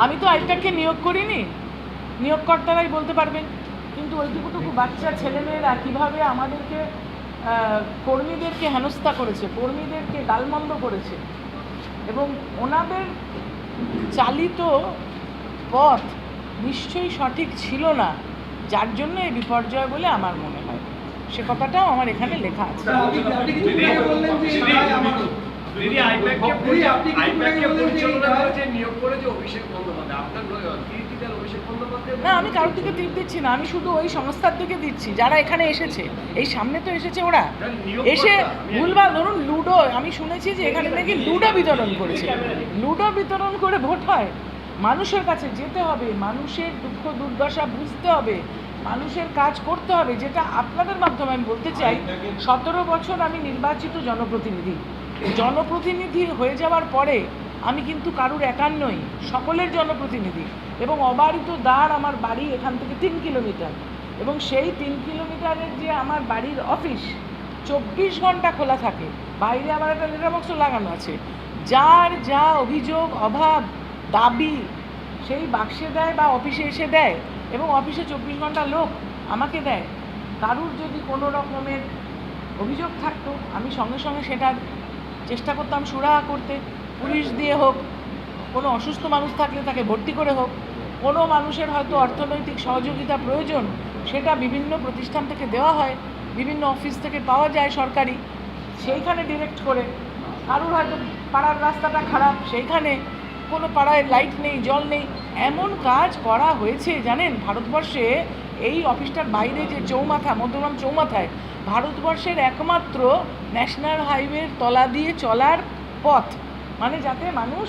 আমি তো আইপ্যাককে নিয়োগ করিনি, নিয়োগকর্তারাই বলতে পারবেন। কিন্তু ওইটুকুটুকু বাচ্চা ছেলেমেয়েরা কীভাবে আমাদেরকে কর্মীদেরকে হেনস্থা করেছে, কর্মীদেরকে গালমন্দ করেছে, এবং ওনাদের চালিত পথ নিশ্চয়ই সঠিক ছিল না, যার জন্য এই বিপর্যয় বলে আমার মনে হয়। সে কথাটাও আমার এখানে লেখা আছে। না, আমি কারোর দিকে তীর দিচ্ছি না, আমি শুধু ওই সংস্থার দিকে দিচ্ছি যারা এখানে এসেছে। এই সামনে তো এসেছে, ওরা এসে ভুলভাল, ধরুন লুডো, আমি শুনেছি যে এখানে নাকি লুডো বিতরণ করেছে। লুডো বিতরণ করে ভোট হয়? মানুষের কাছে যেতে হবে, মানুষের দুঃখ দুর্দশা বুঝতে হবে, মানুষের কাজ করতে হবে। যেটা আপনাদের মাধ্যমে আমি বলতে চাই, 17 বছর আমি নির্বাচিত জনপ্রতিনিধি হয়ে যাওয়ার পরে আমি কিন্তু কারুর একার নই, সকলের জনপ্রতিনিধি। এবং অবারিত দ্বার আমার বাড়ি এখান থেকে 3 কিলোমিটার, এবং সেই 3 কিলোমিটারের যে আমার বাড়ির অফিস 24 ঘন্টা খোলা থাকে। বাইরে আমার একটা লেটার বক্স লাগানো আছে, যার যা অভিযোগ, অভাব, দাবি সেই বাক্সে দেয় বা অফিসে এসে দেয়, এবং অফিসে 24 ঘন্টা লোক আমাকে দেয়। কারুর যদি কোনো রকমের অভিযোগ থাকতো, আমি সঙ্গে সঙ্গে সেটার চেষ্টা করতাম সুরাহা করতে, পুলিশ দিয়ে হোক, কোনো অসুস্থ মানুষ থাকলে তাকে ভর্তি করে হোক, কোনো মানুষের হয়তো অর্থনৈতিক সহযোগিতা প্রয়োজন, সেটা বিভিন্ন প্রতিষ্ঠান থেকে দেওয়া হয়, বিভিন্ন অফিস থেকে পাওয়া যায় সরকারি, সেইখানে ডিরেক্ট করে। কারুর হয়তো পাড়ার রাস্তাটা খারাপ, সেইখানে কোনো পাড়ায় লাইট নেই, জল নেই, এমন কাজ করা হয়েছে জানেন। ভারতবর্ষে এই অফিসটার বাইরে যে চৌমাথা, মধ্যগ্রাম চৌমাথায় ভারতবর্ষের একমাত্র ন্যাশনাল হাইওয়ের তলা দিয়ে চলার পথ, মানে যাতে মানুষ,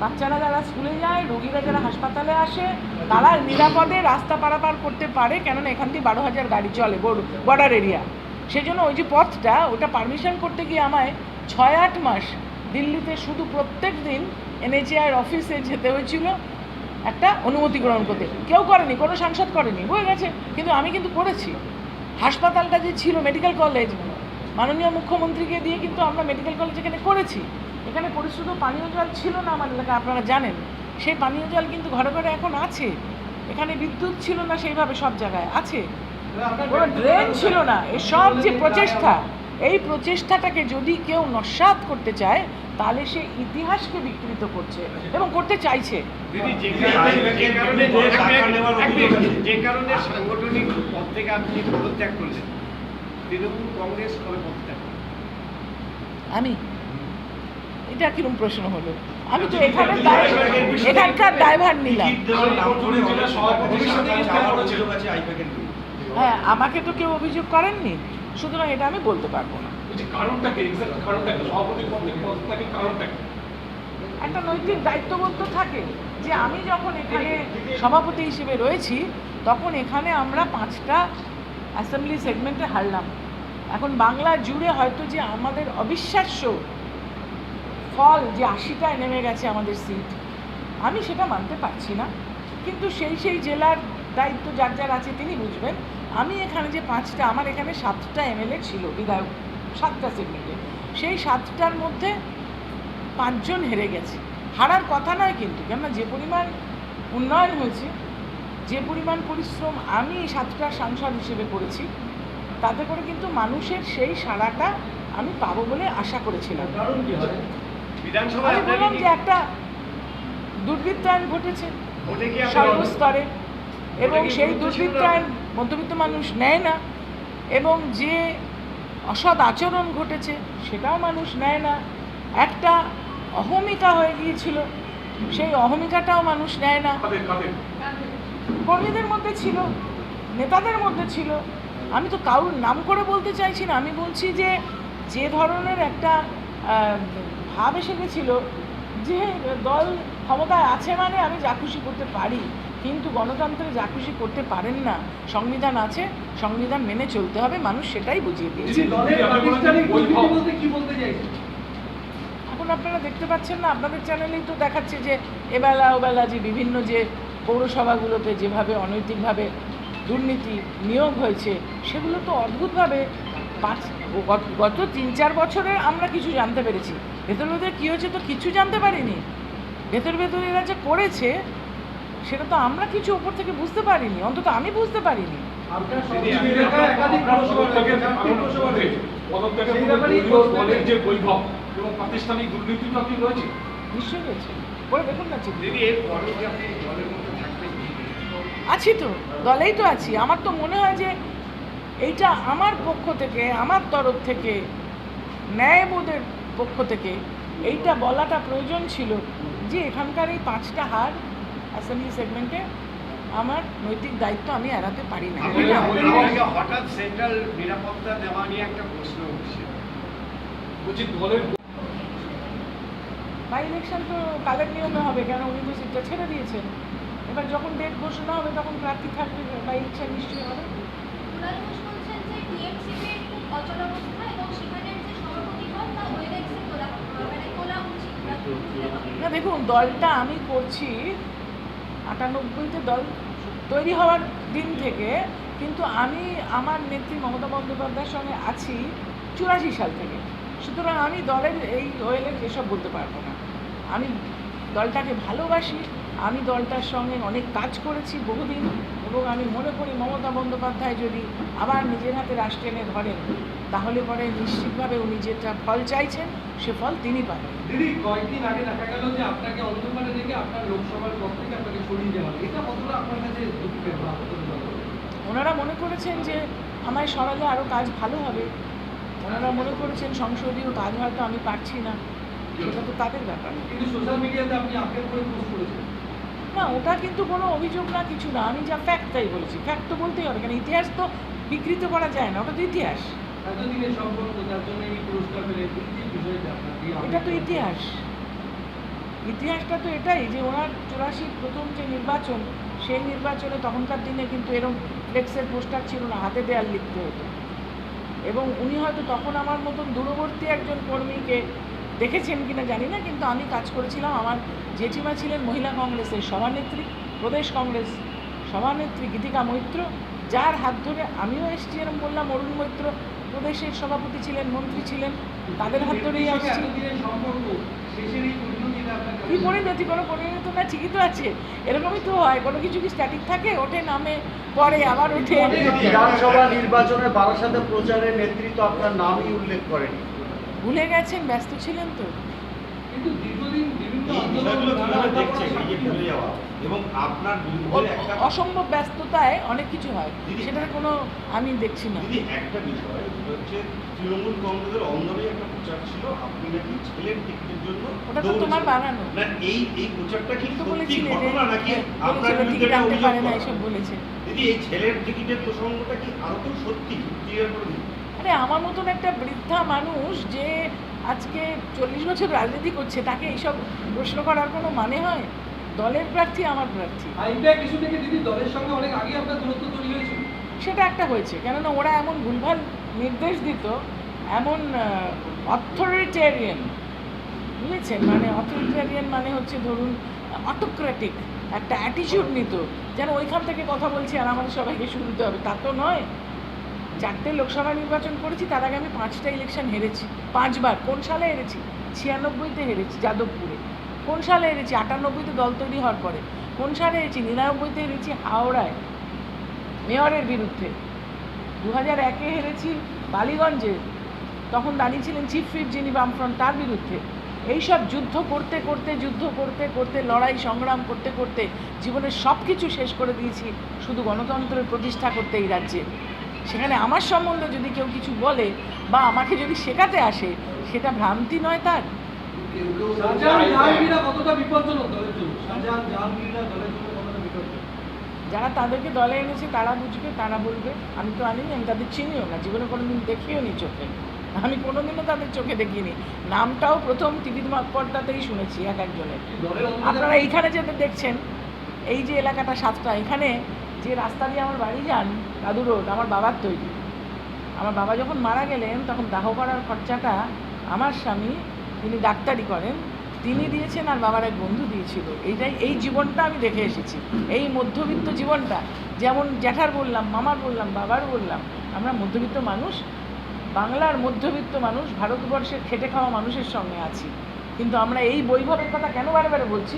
বাচ্চারা যারা স্কুলে যায়, রোগীরা যারা হাসপাতালে আসে, তারা নিরাপদে রাস্তা পারাপার করতে পারে, কেননা এখান থেকে 12,000 গাড়ি চলে বর্ডার এরিয়া। সেজন্য ওই যে পথটা, ওটা পারমিশন করতে গিয়ে আমায় 6-8 মাস দিল্লিতে শুধু প্রত্যেক দিন NHAI অফিসে যেতে হয়েছিল একটা অনুমতি গ্রহণ করতে। কেউ করেনি, কোনো সাংসদ করেনি, হয়ে গেছে, কিন্তু আমি কিন্তু করেছি। হাসপাতালটা যে ছিল মেডিকেল কলেজ, মাননীয় মুখ্যমন্ত্রীকে দিয়ে কিন্তু আমরা মেডিকেল কলেজ এখানে করেছি। এখানে পরিশুদ্ধ পানীয় জল ছিল না আমার এলাকায়, আপনারা জানেন। সেই পানীয় জল কিন্তু ঘরে ঘরে এখন আছে। এখানে বিদ্যুৎ ছিল না সেইভাবে, সব জায়গায় আছে। কোনো ড্রেন ছিল না। এসব যে প্রচেষ্টা, এই প্রচেষ্টাটাকে যদি কেউ নস্যাৎ করতে চায়, তাহলে সে ইতিহাসকে বিকৃত করছে এবং করতে চাইছে। যে কারণে সাংগঠনিক পদ থেকে আপনি পদত্যাগ করলেন, তৃণমূল কংগ্রেস কবে পদত্যাগ করলেন? আমি, এটা কিরকম প্রশ্ন হলো? আমি তো এখানকার দায়ভার নিলাম। হ্যাঁ, আমাকে তো কেউ অভিযোগ করেননি, সুতরাং এটা আমি বলতে পারবো না। একটা নৈতিক দায়িত্ববোধ তো থাকে যে আমি যখন এখানে সভাপতি হিসেবে রয়েছি, তখন এখানে আমরা 5টা অ্যাসেম্বলি সেগমেন্টে হারলাম। এখন বাংলা জুড়ে হয়তো যে আমাদের অবিশ্বাস্য ফল, যে 80টায় নেমে গেছে আমাদের সিট, আমি সেটা মানতে পারছি না। কিন্তু সেই জেলার দায়িত্ব যার যার আছে তিনি বুঝবেন। আমি এখানে যে 5টা, আমার এখানে 7টা MLA ছিল, বিধায়ক 7টা সেগমেন্টে, সেই 7টার মধ্যে 5 জন হেরে গেছে। হারার কথা নয় কিন্তু, কেননা যে পরিমাণ উন্নয়ন হয়েছে, যে পরিমাণ পরিশ্রম আমি 7টা সাংসদ হিসেবে করেছি, তাতে করে কিন্তু মানুষের সেই সাড়াটা আমি পাবো বলে আশা করেছিলাম। আমি বললাম যে একটা দুর্বৃত্তায়ন ঘটেছে সর্বস্তরে, এবং সেই দুর্বৃত্তায়ন মধ্যবিত্ত মানুষ নেয় না, এবং যে অসৎ আচরণ ঘটেছে সেটাও মানুষ নেয় না। একটা অহমিকা হয়ে গিয়েছিল, সেই অহমিকাটাও মানুষ নেয় না। কর্মীদের মধ্যে ছিল, নেতাদের মধ্যে ছিল। আমি তো কারোর নাম করে বলতে চাইছি না, আমি বলছি যে যে ধরনের একটা ভাব এসে গেছিল যে দল ক্ষমতায় আছে মানে আমি যা খুশি করতে পারি, কিন্তু গণতন্ত্রে যা খুশি করতে পারেন না। সংবিধান আছে, সংবিধান মেনে চলতে হবে, মানুষ সেটাই বুঝিয়ে দিয়েছে। এখন আপনারা দেখতে পাচ্ছেন না, আপনাদের চ্যানেলেই তো দেখাচ্ছে যে এবেলা ওবেলা যে বিভিন্ন যে পৌরসভাগুলোতে যেভাবে অনৈতিকভাবে দুর্নীতি নিয়োগ হয়েছে, সেগুলো তো অদ্ভুতভাবে গত 3-4 বছরে আমরা কিছু জানতে পেরেছি। ভেতরে ভেতরে কী হয়েছে তো কিছু জানতে পারিনি। ভেতরে ভেতরে এরা যে করেছে সেটা তো আমরা কিছু ওপর থেকে বুঝতে পারিনি, অন্তত আমি বুঝতে পারিনি। নিশ্চয়ই রয়েছে, পরে দেখুন না চিঠি। দিদি এর পরেও কি আপনি দলের মধ্যে থাকবেন? আছি তো, দলেই তো আছি। আমার তো মনে হয় যে এইটা আমার পক্ষ থেকে, আমার তরফ থেকে, ন্যায়বোধের পক্ষ থেকে এইটা বলাটা প্রয়োজন ছিল যে এখানকার এই 5টা হার অ্যাসেম্বলি সেগমেন্টে আমার নৈতিক দায়িত্ব আমি এড়াতে পারি না। এটা আপনাকে হঠাৎ সেন্ট্রাল নিরাপত্তা দেওয়া নিয়ে একটা প্রশ্ন উঠছে। বাই ইলেকশন তো কালের নিয়মে হবে, কেন উনি তো সিটটা ছেড়ে দিয়েছেন। এবার যখন ডেট ঘোষণা হবে তখন প্রার্থী থাকবে, বাই ইলেকশন নিশ্চয়ই হবে। কুণাল ঘোষ বলছেন যে টিএমসিপি খুব অচলাবস্থা এবং সেখানের যে সভাপতি পদ তা ওয়েলেক্সে তোলা উচিত। না দেখুন, দলটা আমি করছি 98তে দল তৈরি হওয়ার দিন থেকে, কিন্তু আমি আমার নেত্রী মমতা বন্দ্যোপাধ্যায়ের সঙ্গে আছি 84 সাল থেকে। সুতরাং আমি দলের এই ওয়েলেক্স এসব বলতে পারবো না। আমি দলটাকে ভালোবাসি, আমি দলটার সঙ্গে অনেক কাজ করেছি বহুদিন, এবং আমি মনে করি মমতা বন্দ্যোপাধ্যায় যদি আবার নিজের হাতে রাষ্ট্র টেনে ধরেন তাহলে পরে নিশ্চিতভাবে উনি যেটা ফল চাইছেন সে ফল তিনি পাবেন। দিদি, কয়েকদিন আগে দেখা গেল যে আপনাকে অন্ধকারে দেখে আপনার লোকসভার পদ থেকে আপনাকে সরিয়ে দেওয়া হলো। এটা কতটা আপনার কাছে দুঃখের বা ওনারা মনে করেছেন যে আমায় সরালে আরও কাজ ভালো হবে, ওনারা মনে করেছেন সংসদীয় কাজ হয়তো আমি পারছি না, সেটা তো তাদের ব্যাপার। কিন্তু সোশ্যাল মিডিয়াতে আপনি আপডেট করে পোস্ট করেছেন। না, ওটা কিন্তু কোনো অভিযোগ না, কিছু না। আমি যা ফ্যাক্ট তাই বলেছি, ফ্যাক্ট তো বলতেই হবে, কেন ইতিহাস তো বিকৃত করা যায় না, ওটা তো ইতিহাস। এতদিনের সম্পর্ক, তার জন্য এই পুরস্কার পেলে এই যে বিষয়টা আপনার এটা তো ইতিহাস। ইতিহাসটা তো এটাই যে ওনার 84 প্রথম যে নির্বাচন, সেই নির্বাচনে তখনকার দিনে কিন্তু এরকম ফ্লেক্সের পোস্টার ছিল না, হাতে দেয়াল লিখতে হতো। এবং উনি হয়তো তখন আমার মতন দূরবর্তী একজন কর্মীকে দেখেছেন কিনা জানি না, কিন্তু আমি কাজ করেছিলাম। আমার জেঠিমা ছিলেন মহিলা কংগ্রেসের সভানেত্রী, প্রদেশ কংগ্রেস সভানেত্রী গীতিকা মৈত্র, যার হাত ধরে আমিও এসেছি। এরকম বললাম, অরুণ মৈত্র প্রদেশের সভাপতি ছিলেন, মন্ত্রী ছিলেন, তাদের হাত ধরেই আসছি। এতদিনের সম্পর্ক শেষের এই পরিণতিটা আপনার কী পরিণতি? কোনো পরিণতি না, ঠিকই তো আছে। এরকমই তো হয়, কোনো কিছু কি স্ট্যাটিক থাকে? ওঠে, নামে, পরে আবার ওঠে। বিধানসভা নির্বাচনে বারাসাতে প্রচারের নেতৃত্ব আপনার নামই উল্লেখ করেনি। ভুলে গেছেন, ব্যস্ত ছিলেন তো। কিন্তু দীর্ঘদিন বিভিন্ন এই বিষয়গুলো কিভাবে দেখছেন, এই যে ভুলে যাওয়া এবং আপনার বিরুদ্ধে একটা অসম্ভব ব্যস্ততায় অনেক কিছু হয়, দিদি, সেটার কোনো আমি দেখছি না। দিদি একটা বিষয় হচ্ছে তৃণমূল কংগ্রেসের অন্দরে একটা প্রচার ছিল আপনি নাকি ছেলের টিকিটের জন্য ওটা তো তোমার বানানো। না, এই প্রচারটা কি তো সত্যি বলেছিলে যে ঘটনা নাকি আপনার বলেছিল বিরুদ্ধে টিকিট একটা আনতে অভিযোগ পারে না, করা? এসব বলেছে। দিদি, এই ছেলের টিকিটের প্রসঙ্গটা কি আদৌ সত্যি? ক্লিয়ার করে দিন। আরে আমার মতন একটা বৃদ্ধা মানুষ যে আজকে 40 বছর রাজনীতি করছে, তাকে এইসব প্রশ্ন করার কোনো মানে হয়? দলের প্রার্থী আমার প্রার্থী, আইপ্যাক ইস্যু থেকে দিদি দলের সঙ্গে অনেক আগে আপনার দূরত্ব তৈরি হয়েছিল। সেটা একটা হয়েছে। কেননা ওরা এমন ভুলভাল নির্দেশ দিত, এমন অথরিটেরিয়ান, বুঝেছেন? মানে অথরিটেরিয়ান মানে হচ্ছে ধরুন অটোক্রেটিক একটা অ্যাটিটিউড নিত, যেন ওইখান থেকে কথা বলছি আর আমাদের সবাইকে শুনতে হবে। তা তো নয়। 4টে লোকসভা নির্বাচন করেছি, তার আগে আমি 5টা ইলেকশন হেরেছি, 5বার। কোন সালে হেরেছি? 96তে হেরেছি যাদবপুরে। কোন সালে হেরেছি? 98তে দল তৈরি হওয়ার পরে। কোন সালে হেরেছি? 99তে হেরেছি হাওড়ায় মেয়রের বিরুদ্ধে। 2001-এ হেরেছি বালিগঞ্জে, তখন দাঁড়িয়েছিলেন চিফ হুইপ যিনি বামফ্রন্ট, তার বিরুদ্ধে। এইসব যুদ্ধ করতে করতে লড়াই সংগ্রাম করতে করতে জীবনের সব কিছু শেষ করে দিয়েছি শুধু গণতন্ত্রের প্রতিষ্ঠা করতে এই রাজ্যে। সেখানে আমার সম্বন্ধে যদি কেউ কিছু বলে বা আমাকে যদি শেখাতে আসে, সেটা ভ্রান্তি নয় তার। শাহজাহান জাহাঙ্গীররা কতটা বিপজ্জনক দলের জন্য? শাহজাহান জাহাঙ্গীররা দলের জন্য কতটা বিপজ্জনক? যারা তাদেরকে দলে এনেছে তারা বুঝবে, তারা বলবে। আমি তো আনিনি, আমি তাদের চিনিও না, জীবনে কোনোদিন দেখিও নি চোখে। আমি কোনোদিনও তাদের চোখে দেখিনি। নামটাও প্রথম টিভির পর্দাতেই শুনেছি এক একজনের। দলের আপনারা এইখানে যেতে দেখছেন, এই যে এলাকাটা 7টা, এখানে যে রাস্তা দিয়ে আমার বাড়ি যান, দাদু রোড, আমার বাবার তৈরি। আমার বাবা যখন মারা গেলেন তখন দাহ করার খরচাটা আমার স্বামী, তিনি ডাক্তারি করেন, তিনি দিয়েছেন আর বাবার এক বন্ধু দিয়েছিল। এই জীবনটা আমি দেখে এসেছি, এই মধ্যবিত্ত জীবনটা। যেমন জ্যাঠার বললাম, মামার বললাম, বাবার বললাম, আমরা মধ্যবিত্ত মানুষ, বাংলার মধ্যবিত্ত মানুষ, ভারতবর্ষের খেটে খাওয়া মানুষের সঙ্গে আছি। কিন্তু আমরা এই বৈভবের কথা কেন বারে বারে বলছি?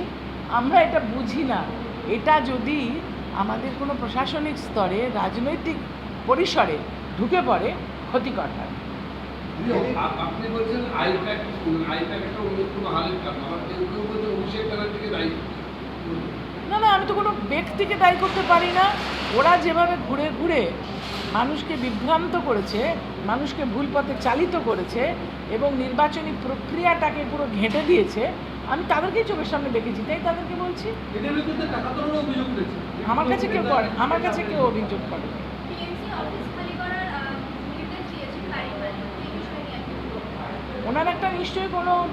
আমরা এটা বুঝি না। এটা যদি আমাদের কোনো প্রশাসনিক স্তরে, রাজনৈতিক পরিসরে ঢুকে পড়ে, ক্ষতিকর হয়। আপনি বলছেন আইপ্যাক একটা অন্য কোনো হালের কারণ, আবার কেউ কেউ বলছে অভিষেক ব্যানার্জিকে দায়ী। না না, আমি তো কোনো ব্যক্তিকে দায়ী করতে পারি না। ওরা যেভাবে ঘুরে ঘুরে মানুষকে বিভ্রান্ত করেছে, মানুষকে ভুল পথে চালিত করেছে এবং নির্বাচনী প্রক্রিয়াটাকে পুরো ঘেঁটে দিয়েছে, আমি তাদেরকেই চোখের সামনে দেখেছি, তাই তাদেরকে বলছি। এদের বিরুদ্ধে টাকা তোলার অভিযোগ রয়েছে। আমার কাছে কেউ করে, আমার কাছে কেউ অভিযোগ করে। টিএমসি অফিস খালি করার নির্দেশ দিয়েছেন বাড়ির মালিক, এই বিষয়ে নিয়ে আপনি কি বলবেন? ওনার একটা নিশ্চয়ই কোনো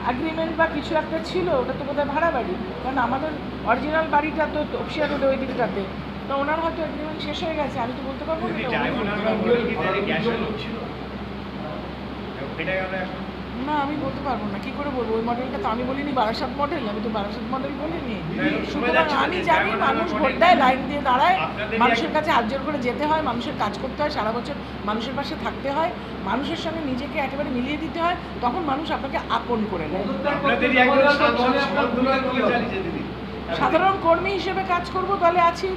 অ্যাগ্রিমেন্ট বা কিছু একটা ছিল, ওটা তো বোধহয় ভাড়া বাড়ি, কারণ আমাদের অরিজিনাল বাড়িটা তো তপসিয়া রোডে ওই দিকটাতে। তো ওনার হয়তো অ্যাগ্রিমেন্ট শেষ হয়ে গেছে, আমি তো বলতে পারবো না। এটা ডায়মন্ড উনি- হারবার কি তাদের গ্যাসের লোক ছিল? এটা গেল এখন। না, আমি বলতে পারবো না, কি করে বলবো? ওই মডেলটা তো আমি বলিনি বারাসাত মডেল, আমি তো বারাসাত মডেল বলিনি। সুতরাং আমি জানি মানুষ ভোট দেয়, লাইন দিয়ে দাঁড়ায়, মানুষের কাছে হাত জোর করে যেতে হয়, মানুষের কাজ করতে হয়, সারা বছর মানুষের পাশে থাকতে হয়, মানুষের সঙ্গে নিজেকে একেবারে মিলিয়ে দিতে হয়, তখন মানুষ আপনাকে আপন করে নেয়। আপনাদেরই একজন সাংসদ সমান্তরাল করে চালিয়ে দিদি। সাধারণ কর্মী হিসেবে কাজ করব, তাহলে আছি।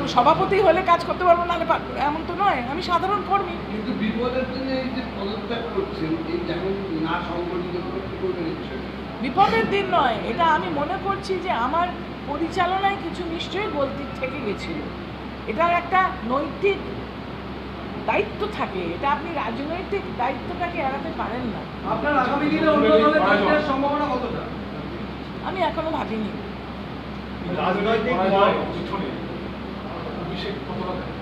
সভাপতি হলে কাজ করতে পারবো, নাহলে এমন তো নয়, আমি সাধারণ কর্মী। কিন্তু বিপদের দিনে এই যে পদত্যাগ করছেন, এই যেমন না সংগঠিত করে কি করবেন এই বিষয়ে? বিপদের দিন নয়, এটা আমি মনে করছি যে আমার পরিচালনায় কিছু নিশ্চয়ই গলতি থেকে গেছিল। এটার একটা নৈতিক দায়িত্ব থাকে, এটা আপনি রাজনৈতিক দায়িত্বটাকে এড়াতে পারেন না। আপনার আগামী দিনে অন্য দলে জয়েনের সম্ভাবনা কতটা? আমি এখনো ভাবিনি। রাজনৈতিক পিছনে অভিষেক কতটা